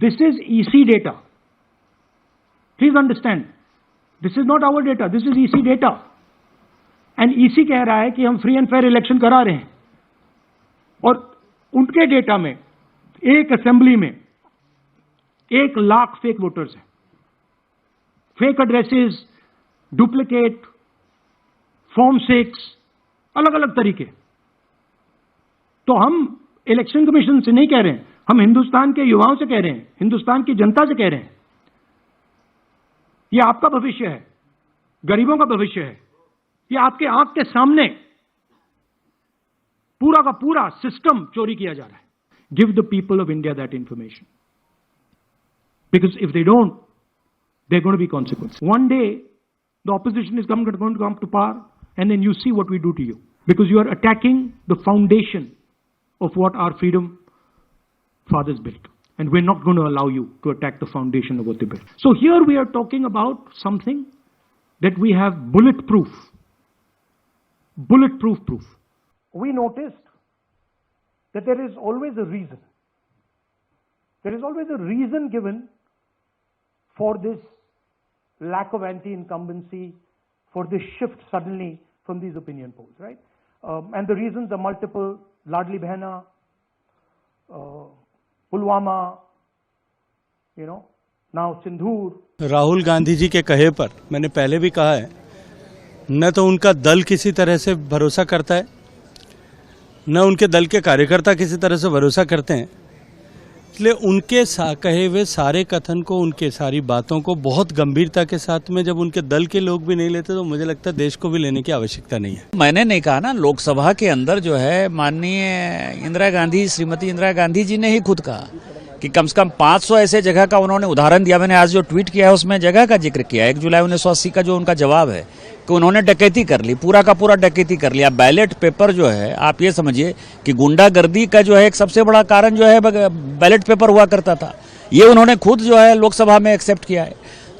This is EC data. Please understand. This is not our data. This is EC data. And EC कह रहा है कि हम free and fair election करा रहे हैं, और उनके डेटा में एक असेंबली में 1 लाख फेक वोटर्स हैं, फेक एड्रेसेस, डुप्लीकेट, फॉर्म 6, अलग अलग तरीके। तो हम इलेक्शन कमीशन से नहीं कह रहे हैं, हम हिंदुस्तान के युवाओं से कह रहे हैं, हिंदुस्तान की जनता से कह रहे हैं, यह आपका भविष्य है, गरीबों का भविष्य है, ये आपके आंख के सामने पूरा का पूरा सिस्टम चोरी किया जा रहा है। Give the people of India that information, because if they don't, there going to be consequence. One day the opposition is going to come to power, and then you see what we do to you, because you are attacking the foundation of what our freedom fathers built, and we're not going to allow you to attack the foundation of what they built. So here we are talking about something that we have bulletproof proof. We noticed that there is always a reason. There is always a reason given for this lack of anti-incumbency, for this shift suddenly from these opinion polls, right? And the reasons are multiple. Ladli Behna, Pulwama, now सिंदूर। राहुल गांधी जी के कहे पर मैंने पहले भी कहा है, न तो उनका दल किसी तरह से भरोसा करता है, न उनके दल के कार्यकर्ता किसी तरह से भरोसा करते हैं। इसलिए उनके कहे हुए सारे कथन को, उनके सारी बातों को बहुत गंभीरता के साथ में जब उनके दल के लोग भी नहीं लेते, तो मुझे लगता है देश को भी लेने की आवश्यकता नहीं है। मैंने नहीं कहा ना, लोकसभा के अंदर जो है माननीय इंदिरा गांधी, श्रीमती इंदिरा गांधी जी ने ही खुद कहा कि कम से कम 500 ऐसे जगह का उन्होंने उदाहरण दिया। मैंने आज जो ट्वीट किया है उसमें जगह का जिक्र किया। 1 जुलाई 1980 का जो उनका जवाब है कि उन्होंने डकैती कर ली, पूरा का पूरा डकैती कर लिया। बैलेट पेपर जो है, आप ये समझिए कि गुंडागर्दी का जो है एक सबसे बड़ा कारण जो है बैलेट पेपर हुआ करता था। ये उन्होंने खुद जो है लोकसभा में एक्सेप्ट किया है।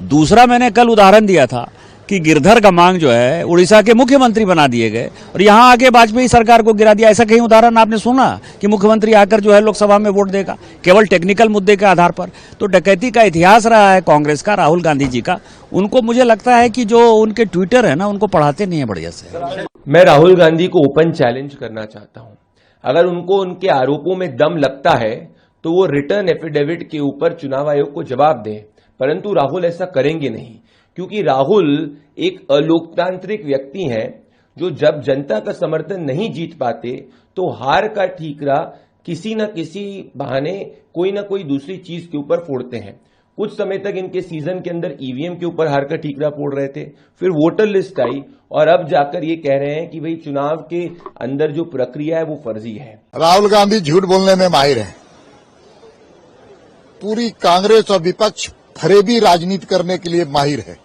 दूसरा, मैंने कल उदाहरण दिया था कि गिरधर गमांग जो है उड़ीसा के मुख्यमंत्री बना दिए गए और यहां आके वाजपेयी सरकार को गिरा दिया। ऐसा कहीं उदाहरण आपने सुना कि मुख्यमंत्री आकर जो है लोकसभा में वोट देगा केवल टेक्निकल मुद्दे के आधार पर? तो डकैती का इतिहास रहा है कांग्रेस का, राहुल गांधी जी का। उनको मुझे लगता है कि जो उनके ट्विटर है ना, उनको पढ़ाते नहीं है बढ़िया से। मैं राहुल गांधी को ओपन चैलेंज करना चाहता हूं। अगर उनको उनके आरोपों में दम लगता है तो वो रिटर्न एफिडेविट के ऊपर चुनाव आयोग को जवाब दें, परंतु राहुल ऐसा करेंगे नहीं, क्योंकि राहुल एक अलोकतांत्रिक व्यक्ति हैं जो जब जनता का समर्थन नहीं जीत पाते तो हार का ठीकरा किसी न किसी बहाने कोई ना कोई दूसरी चीज के ऊपर फोड़ते हैं। कुछ समय तक इनके सीजन के अंदर ईवीएम के ऊपर हार का ठीकरा फोड़ रहे थे, फिर वोटर लिस्ट आई और अब जाकर ये कह रहे हैं कि भाई चुनाव के अंदर जो प्रक्रिया है वो फर्जी है। राहुल गांधी झूठ बोलने में माहिर है। पूरी कांग्रेस और विपक्ष फरेबी राजनीति करने के लिए माहिर है,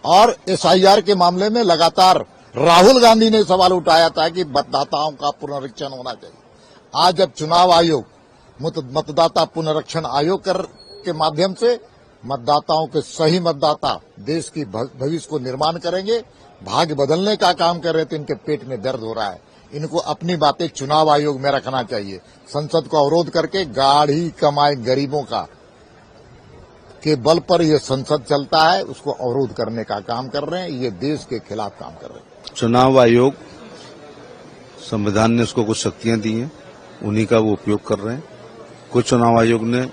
और एसआईआर के मामले में लगातार राहुल गांधी ने सवाल उठाया था कि मतदाताओं का पुनरीक्षण होना चाहिए। आज जब चुनाव आयोग मतदाता पुनरीक्षण आयोग के माध्यम से मतदाताओं के सही मतदाता देश की भविष्य को निर्माण करेंगे, भाग्य बदलने का काम कर रहे थे, इनके पेट में दर्द हो रहा है। इनको अपनी बातें चुनाव आयोग में रखना चाहिए। संसद को अवरोध करके गाढ़ी कमाई गरीबों का के बल पर यह संसद चलता है, उसको अवरोध करने का काम कर रहे हैं। ये देश के खिलाफ काम कर रहे हैं। चुनाव आयोग, संविधान ने उसको कुछ शक्तियां दी हैं, उन्हीं का वो उपयोग कर रहे हैं। कुछ चुनाव आयोग ने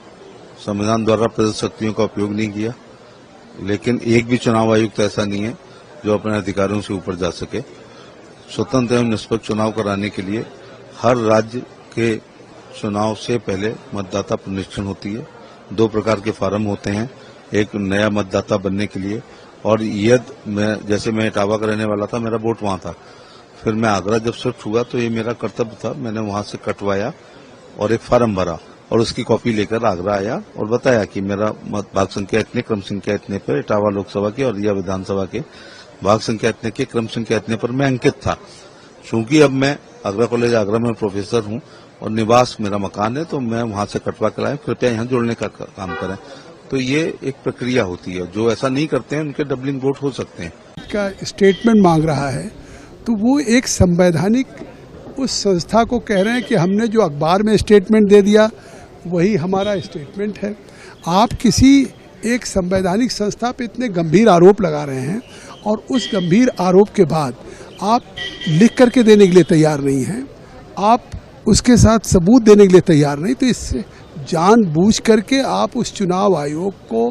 संविधान द्वारा प्रदत्त शक्तियों का उपयोग नहीं किया, लेकिन एक भी चुनाव आयोग तो ऐसा नहीं है जो अपने अधिकारों से ऊपर जा सके। स्वतंत्र एवं निष्पक्ष चुनाव कराने के लिए हर राज्य के चुनाव से पहले मतदाता पुनरीक्षण होती है। 2 प्रकार के फार्म होते हैं, एक नया मतदाता बनने के लिए, और जैसे मैं इटावा का रहने वाला था, मेरा वोट वहां था, फिर मैं आगरा जब शिफ्ट हुआ तो ये मेरा कर्तव्य था, मैंने वहां से कटवाया और एक फार्म भरा और उसकी कॉपी लेकर आगरा आया और बताया कि मेरा भाग संख्या इतने, क्रम संख्या इतने पर इटावा लोकसभा के और रिया विधानसभा के भाग संख्या इतने के, क्रम संख्या इतने पर मैं अंकित था। चूंकि अब मैं आगरा कॉलेज आगरा में प्रोफेसर हूं और निवास मेरा मकान है, तो मैं वहां से कटवा कर आया, कृपया यहाँ जोड़ने का काम करें। तो ये एक प्रक्रिया होती है। जो ऐसा नहीं करते हैं उनके डबलिंग वोट हो सकते हैं। का स्टेटमेंट मांग रहा है, तो वो एक संवैधानिक उस संस्था को कह रहे हैं कि हमने जो अखबार में स्टेटमेंट दे दिया वही हमारा स्टेटमेंट है। आप किसी एक संवैधानिक संस्था पे इतने गंभीर आरोप लगा रहे हैं और उस गंभीर आरोप के बाद आप लिख करके देने के लिए तैयार नहीं हैं, आप उसके साथ सबूत देने के लिए तैयार नहीं, तो इससे जानबूझ करके आप उस चुनाव आयोग को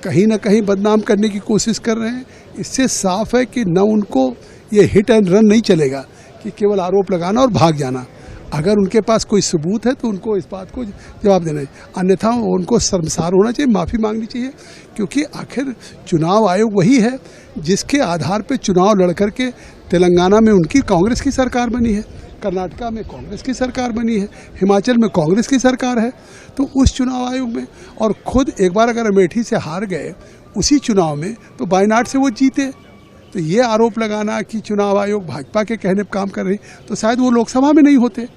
कहीं ना कहीं बदनाम करने की कोशिश कर रहे हैं। इससे साफ है कि न उनको ये हिट एंड रन नहीं चलेगा कि केवल आरोप लगाना और भाग जाना। अगर उनके पास कोई सबूत है तो उनको इस बात को जवाब देना है, अन्यथा उनको शर्मसार होना चाहिए, माफ़ी मांगनी चाहिए, क्योंकि आखिर चुनाव आयोग वही है जिसके आधार पे चुनाव लड़ करके तेलंगाना में उनकी कांग्रेस की सरकार बनी है, कर्नाटका में कांग्रेस की सरकार बनी है, हिमाचल में कांग्रेस की सरकार है। तो उस चुनाव आयोग में, और खुद एक बार अगर अमेठी से हार गए उसी चुनाव में तो वायनाड से वो जीते। तो ये आरोप लगाना कि चुनाव आयोग भाजपा के कहने पर काम कर रही, तो शायद वो लोकसभा में नहीं होते।